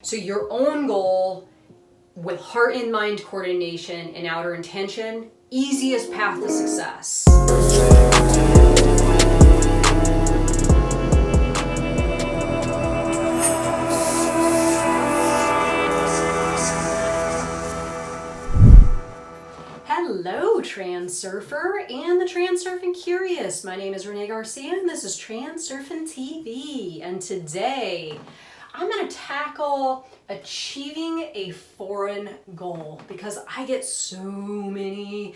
So your own goal with heart and mind coordination and outer intention, easiest path to success. Hello, Transurfer and the Transurfing Curious. My name is Renee Garcia and this is TransurfingTV. And today I'm going to tackle achieving a foreign goal because I get so many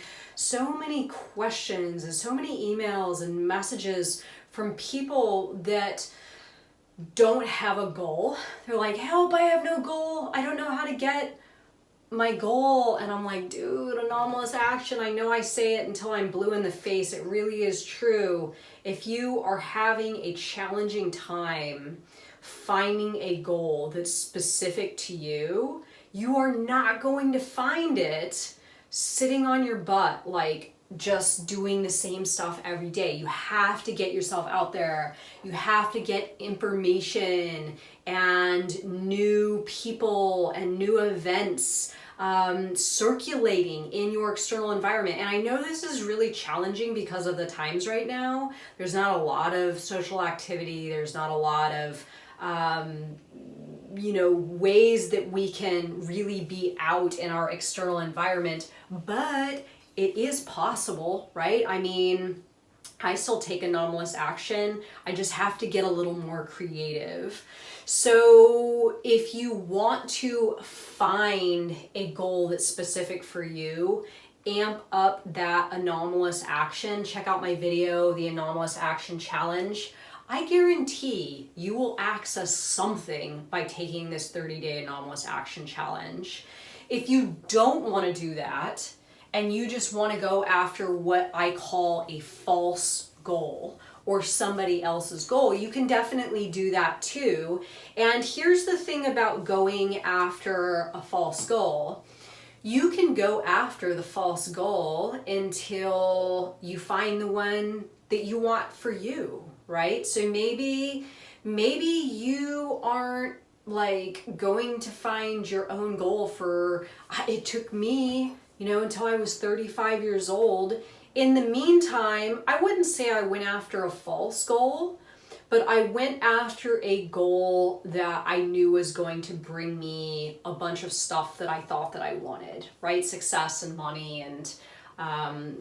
questions and so many emails and messages from people that don't have a goal. They're like, help, I have no goal. I don't know how to get my goal. And I'm like, dude, anomalous action. I know I say it until I'm blue in the face. It really is true. If you are having a challenging time finding a goal that's specific to you, you are not going to find it sitting on your butt, like just doing the same stuff every day. You have to get yourself out there. You have to get information and new people and new events circulating in your external environment. And I know this is really challenging because of the times right now. There's not a lot of social activity. There's not a lot of ways that we can really be out in our external environment, but it is possible, right? I mean, I still take anomalous action. I just have to get a little more creative. So if you want to find a goal that's specific for you, amp up that anomalous action. Check out my video, the Anomalous Action Challenge. I guarantee you will access something by taking this 30-day anomalous action challenge. If you don't want to do that and you just want to go after what I call a false goal or somebody else's goal, you can definitely do that too. And here's the thing about going after a false goal. You can go after the false goal until you find the one that you want for you, right? So maybe you aren't like going to find your own goal for, it took me, until I was 35 years old. In the meantime, I wouldn't say I went after a false goal, but I went after a goal that I knew was going to bring me a bunch of stuff that I thought that I wanted, right? Success and money and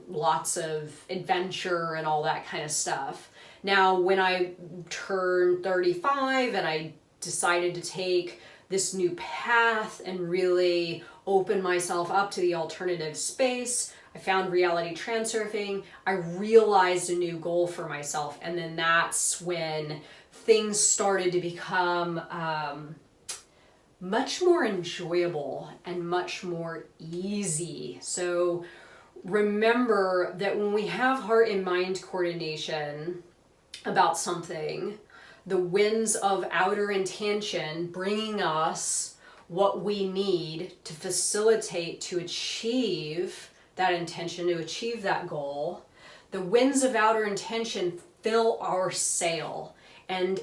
lots of adventure and all that kind of stuff. Now, when I turned 35 and I decided to take this new path and really open myself up to the alternative space, I found Reality Transurfing. I realized a new goal for myself. And then that's when things started to become much more enjoyable and much more easy. So remember that when we have heart and mind coordination about something, the winds of outer intention bringing us what we need to facilitate, to achieve that intention, to achieve that goal, the winds of outer intention fill our sail and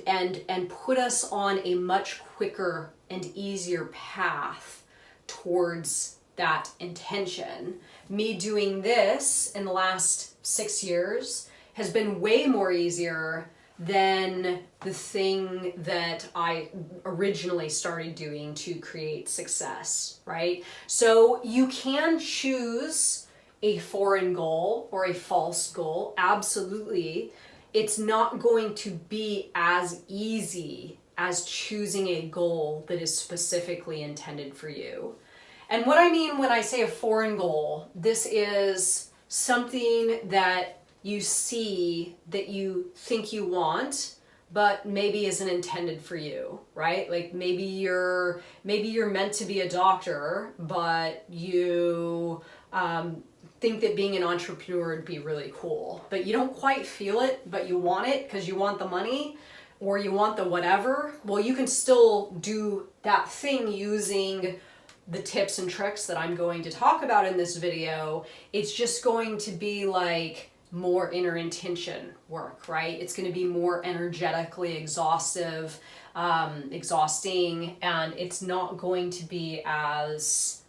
put us on a much quicker and easier path towards that intention. Me doing this in the last 6 years has been way more easier than the thing that I originally started doing to create success, right? So you can choose a foreign goal or a false goal, absolutely. It's not going to be as easy as choosing a goal that is specifically intended for you. And what I mean when I say a foreign goal, this is something that you see that you think you want, but maybe isn't intended for you, right? Like maybe you're meant to be a doctor, but you think that being an entrepreneur would be really cool, but you don't quite feel it, but you want it because you want the money or you want the whatever. Well, you can still do that thing using the tips and tricks that I'm going to talk about in this video. It's just going to be like more inner intention work, right? It's going to be more energetically exhaustive, exhausting, and it's not going to be as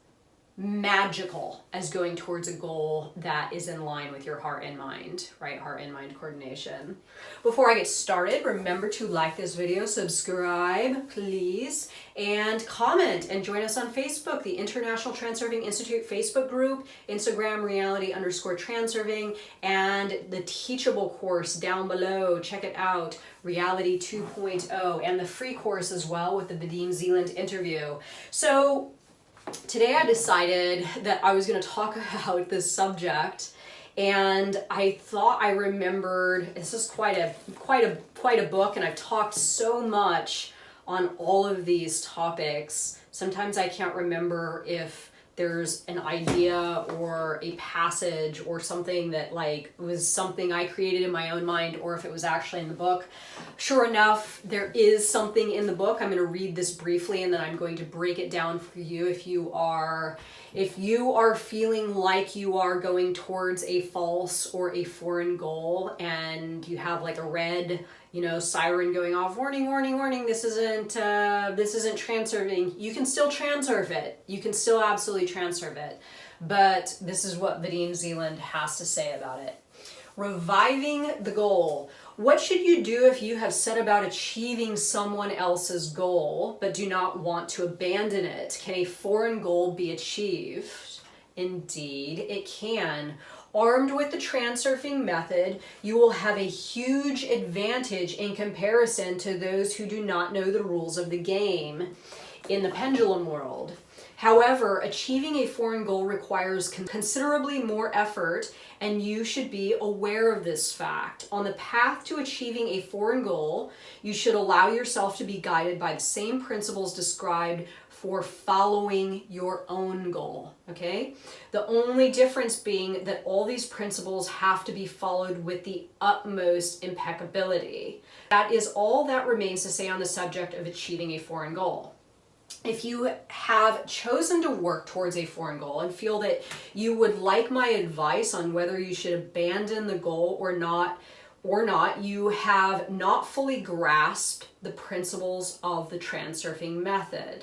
magical as going towards a goal that is in line with your heart and mind, right? Heart and mind coordination. Before I get started, remember to like this video, subscribe, please, and comment, and join us on Facebook, the International Transurfing Institute Facebook group, Instagram, reality_transurfing, and the Teachable course down below. Check it out, Reality 2.0, and the free course as well with the Vadim Zeland interview. So today I decided that I was going to talk about this subject, and I thought I remembered, this is quite a book, and I've talked so much on all of these topics. Sometimes I can't remember if there's an idea or a passage or something that like was something I created in my own mind, or if it was actually in the book. Sure enough, there is something in the book. I'm going to read this briefly, and then I'm going to break it down for you. If you are feeling like you are going towards a false or a foreign goal, and you have like a red, siren going off, warning, warning, warning, this isn't transurfing, you can still transurf it. You can still absolutely transurf it. But this is what Vadim Zeland has to say about it. Reviving the goal. What should you do if you have set about achieving someone else's goal but do not want to abandon it? Can a foreign goal be achieved? Indeed, it can. Armed with the transurfing method, you will have a huge advantage in comparison to those who do not know the rules of the game in the pendulum world. However, achieving a foreign goal requires considerably more effort, and you should be aware of this fact. On the path to achieving a foreign goal, you should allow yourself to be guided by the same principles described for following your own goal, okay? The only difference being that all these principles have to be followed with the utmost impeccability. That is all that remains to say on the subject of achieving a foreign goal. If you have chosen to work towards a foreign goal and feel that you would like my advice on whether you should abandon the goal or not, you have not fully grasped the principles of the transurfing method.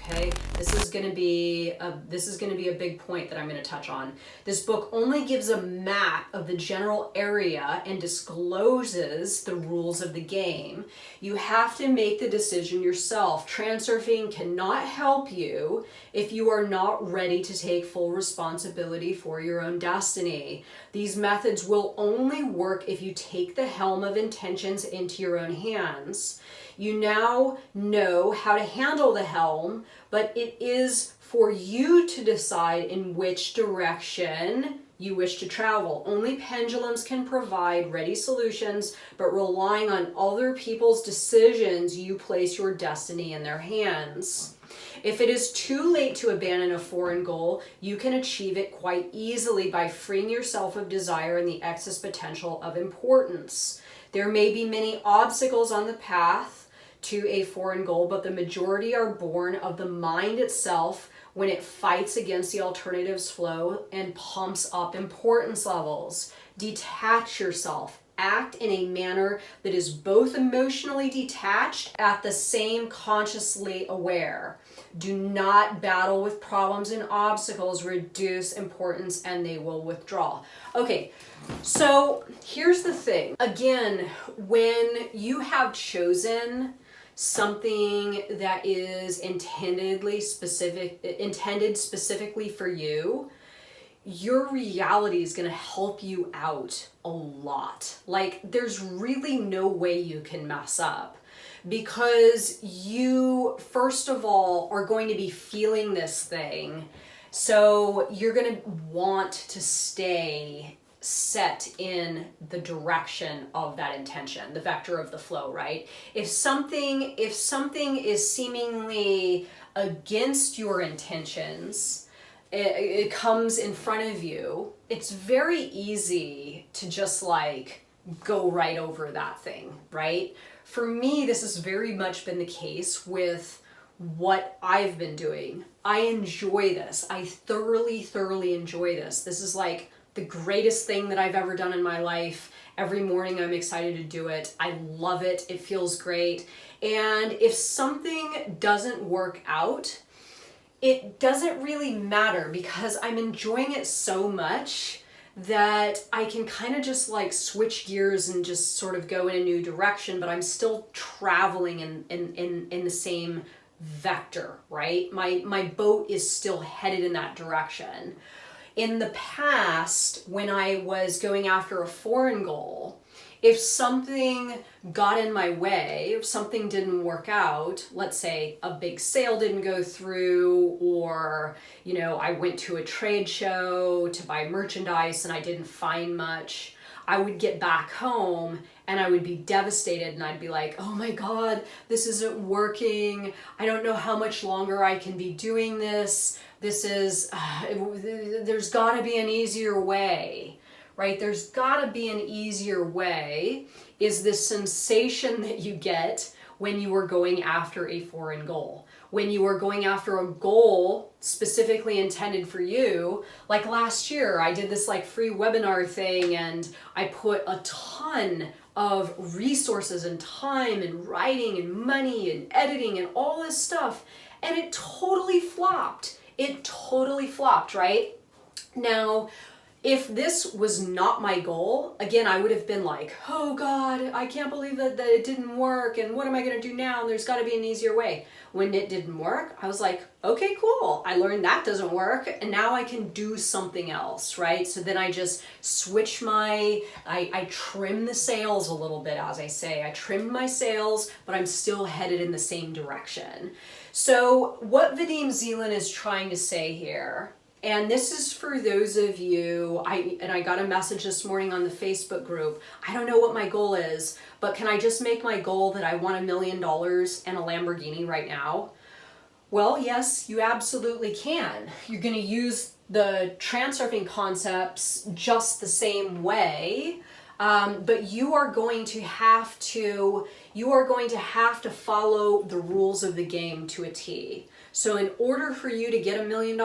Okay, this is going to be a big point that I'm going to touch on. This book only gives a map of the general area and discloses the rules of the game. You have to make the decision yourself. Transurfing cannot help you if you are not ready to take full responsibility for your own destiny. These methods will only work if you take the helm of intentions into your own hands. You now know how to handle the helm, but it is for you to decide in which direction you wish to travel. Only pendulums can provide ready solutions, but relying on other people's decisions, you place your destiny in their hands. If it is too late to abandon a foreign goal, you can achieve it quite easily by freeing yourself of desire and the excess potential of importance. There may be many obstacles on the path to a foreign goal, but the majority are born of the mind itself when it fights against the alternative's flow and pumps up importance levels. Detach yourself. Act in a manner that is both emotionally detached at the same consciously aware. Do not battle with problems and obstacles. Reduce importance and they will withdraw. Okay, so here's the thing. Again, when you have chosen something that is intended specifically for you, your reality is going to help you out a lot. Like, there's really no way you can mess up, because you, first of all, are going to be feeling this thing. So you're going to want to stay set in the direction of that intention, the vector of the flow, right? If something is seemingly against your intentions, it comes in front of you, it's very easy to just like go right over that thing, right? For me, this has very much been the case with what I've been doing. I enjoy this. I thoroughly enjoy this. This is like the greatest thing that I've ever done in my life. Every morning I'm excited to do it. I love it. It feels great. And if something doesn't work out, it doesn't really matter because I'm enjoying it so much that I can kind of just like switch gears and just sort of go in a new direction, but I'm still traveling in the same vector, right? My boat is still headed in that direction. In the past, when I was going after a foreign goal, if something got in my way, if something didn't work out, let's say a big sale didn't go through, or, I went to a trade show to buy merchandise and I didn't find much, I would get back home and I would be devastated and I'd be like, oh my God, this isn't working. I don't know how much longer I can be doing this. There's gotta be an easier way. Right? There's got to be an easier way, is this sensation that you get when you are going after a foreign goal. When you are going after a goal specifically intended for you, like last year, I did this like free webinar thing and I put a ton of resources and time and writing and money and editing and all this stuff, and it totally flopped. It totally flopped, right? Now, if this was not my goal, again, I would have been like, oh God, I can't believe that it didn't work, and what am I gonna do now? And there's gotta be an easier way. When it didn't work, I was like, okay, cool. I learned that doesn't work, and now I can do something else, right? So then I just switch I trim the sails a little bit, as I say. I trimmed my sails, but I'm still headed in the same direction. So what Vadim Zeland is trying to say here, and this is for those of you, I got a message this morning on the Facebook group. I don't know what my goal is, but can I just make my goal that I want $1 million and a Lamborghini right now? Well, yes, you absolutely can. You're going to use the transurfing concepts just the same way, but you are going to have to follow the rules of the game to a T. So in order for you to get $1 million,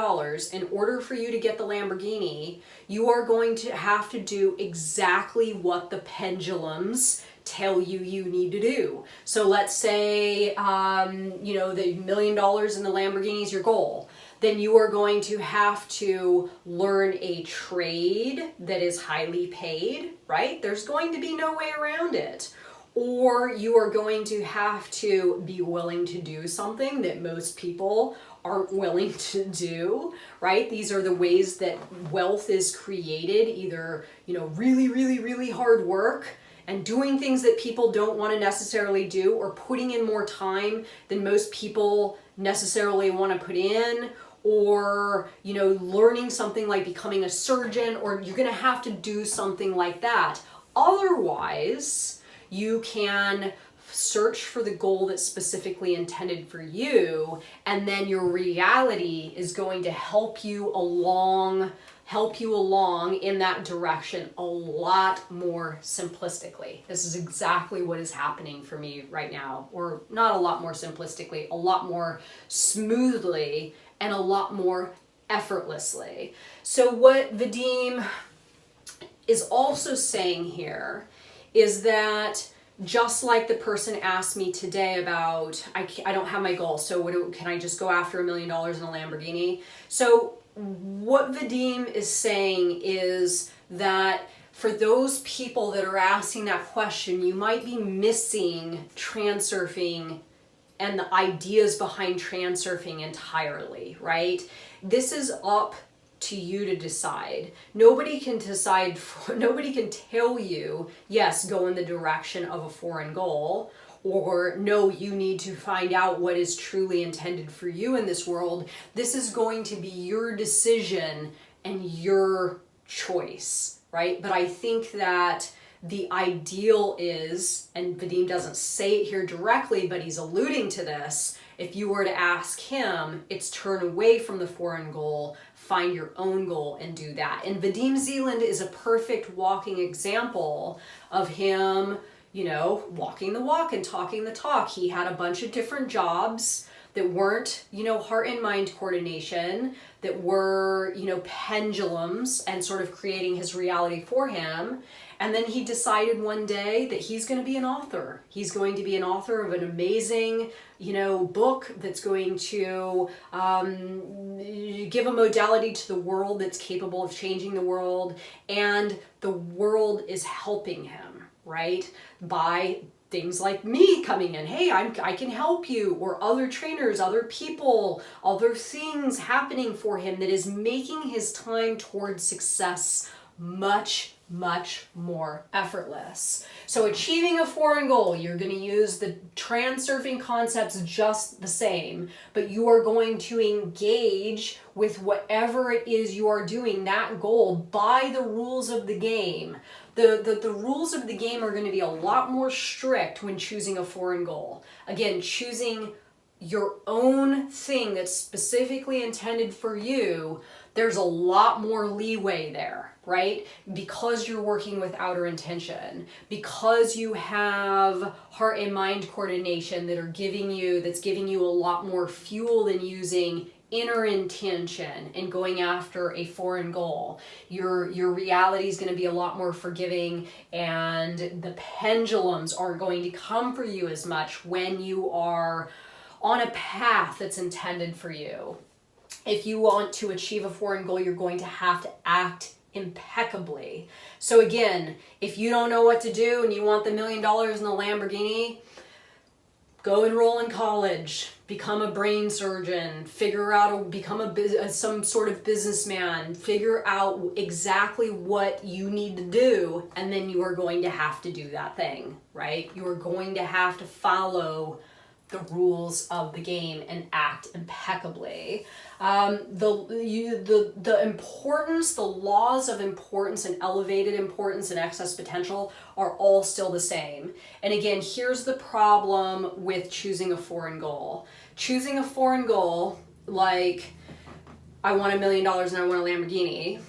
in order for you to get the Lamborghini, you are going to have to do exactly what the pendulums tell you need to do. So let's say, the $1 million in the Lamborghini is your goal. Then you are going to have to learn a trade that is highly paid, right? There's going to be no way around it. Or you are going to have to be willing to do something that most people aren't willing to do, right? These are the ways that wealth is created, either, really, really, really hard work and doing things that people don't want to necessarily do, or putting in more time than most people necessarily want to put in, or, learning something like becoming a surgeon, or you're going to have to do something like that. Otherwise, you can search for the goal that's specifically intended for you, and then your reality is going to help you along in that direction a lot more simplistically. This is exactly what is happening for me right now, or not a lot more simplistically, a lot more smoothly and a lot more effortlessly. So what Vadim is also saying here is that, just like the person asked me today about, I don't have my goal, so can I just go after $1 million in a Lamborghini? So what Vadim is saying is that for those people that are asking that question, you might be missing transurfing and the ideas behind transurfing entirely, right? This is up to you to decide. Nobody can tell you, yes, go in the direction of a foreign goal, or no, you need to find out what is truly intended for you in this world. This is going to be your decision and your choice, right? But I think that the ideal is, and Vadim doesn't say it here directly, but he's alluding to this, if you were to ask him, it's turn away from the foreign goal, find your own goal and do that. And Vadim Zeland is a perfect walking example of him, walking the walk and talking the talk. He had a bunch of different jobs. that weren't, heart and mind coordination, that were, pendulums and sort of creating his reality for him. And then he decided one day that he's going to be an author. He's going to be an author of an amazing, book that's going to give a modality to the world that's capable of changing the world. And the world is helping him, right? By things like me coming in, hey, I can help you, or other trainers, other people, other things happening for him that is making his time towards success much, much more effortless. So achieving a foreign goal, you're going to use the transurfing concepts just the same, but you are going to engage with whatever it is you are doing, that goal, by the rules of the game. The rules of the game are going to be a lot more strict when choosing a foreign goal. Again, choosing your own thing that's specifically intended for you, there's a lot more leeway there, right? Because you're working with outer intention, because you have heart and mind coordination that's giving you a lot more fuel than using inner intention and going after a foreign goal. Your reality is going to be a lot more forgiving, and the pendulums aren't going to come for you as much when you are on a path that's intended for you. If you want to achieve a foreign goal, you're going to have to act impeccably. So again, if you don't know what to do and you want the $1 million in the Lamborghini, go enroll in college, become a brain surgeon, become some sort of businessman, figure out exactly what you need to do, and then you are going to have to do that thing, right? You are going to have to follow the rules of the game and act impeccably. The importance, the laws of importance and elevated importance and excess potential are all still the same. And again, here's the problem with choosing a foreign goal. Choosing a foreign goal, like I want $1 million and I want a Lamborghini,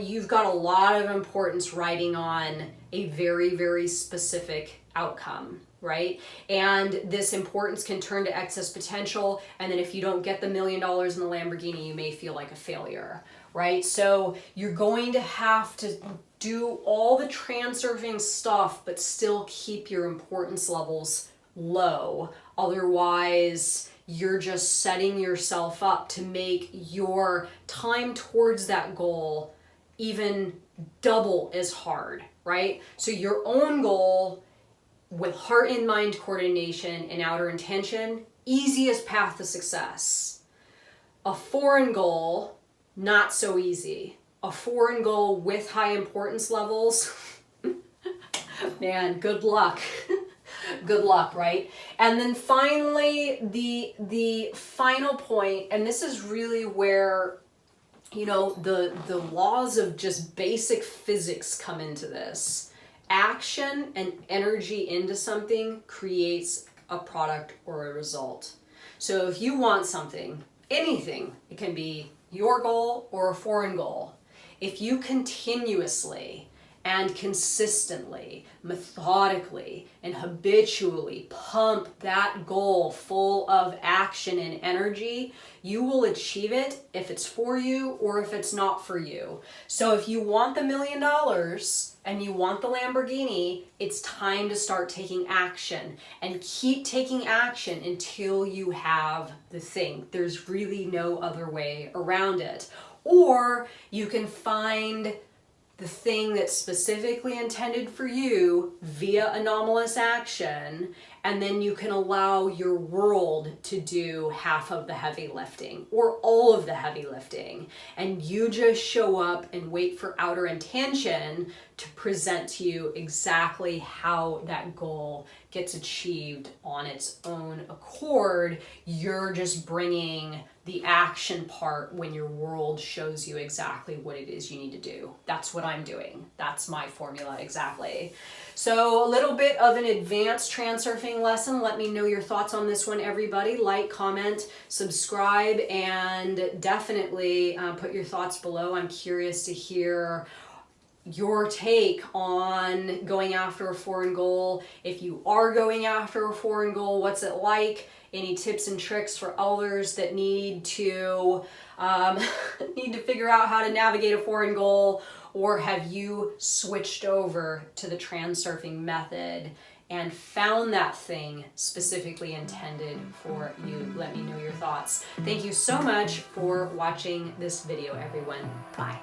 you've got a lot of importance riding on a very, very specific outcome, right? And this importance can turn to excess potential, and then if you don't get the $1 million in the Lamborghini, you may feel like a failure, right? So you're going to have to do all the transurfing stuff, but still keep your importance levels low. Otherwise, you're just setting yourself up to make your time towards that goal even double as hard, right? So your own goal with heart and mind coordination and outer intention, easiest path to success. A foreign goal, not so easy. A foreign goal with high importance levels, man, good luck. Good luck, right? And then finally, the final point, and this is really where, the laws of just basic physics come into this. Action and energy into something creates a product or a result. So if you want something, anything, it can be your goal or a foreign goal. If you continuously and consistently, methodically, and habitually pump that goal full of action and energy, you will achieve it if it's for you or if it's not for you. So if you want the $1 million and you want the Lamborghini, it's time to start taking action, and keep taking action until you have the thing. There's really no other way around it. Or you can find the thing that's specifically intended for you via anomalous action, and then you can allow your world to do half of the heavy lifting or all of the heavy lifting, and you just show up and wait for outer intention to present to you exactly how that goal gets achieved on its own accord. You're just bringing the action part when your world shows you exactly what it is you need to do. That's what I'm doing. That's my formula exactly. So a little bit of an advanced transurfing lesson. Let me know your thoughts on this one, everybody. Like, comment, subscribe, and definitely put your thoughts below. I'm curious to hear your take on going after a foreign goal. If you are going after a foreign goal, what's it like? Any tips and tricks for others that need to figure out how to navigate a foreign goal? Or have you switched over to the transurfing method and found that thing specifically intended for you? Let me know your thoughts. Thank you so much for watching this video, everyone. Bye.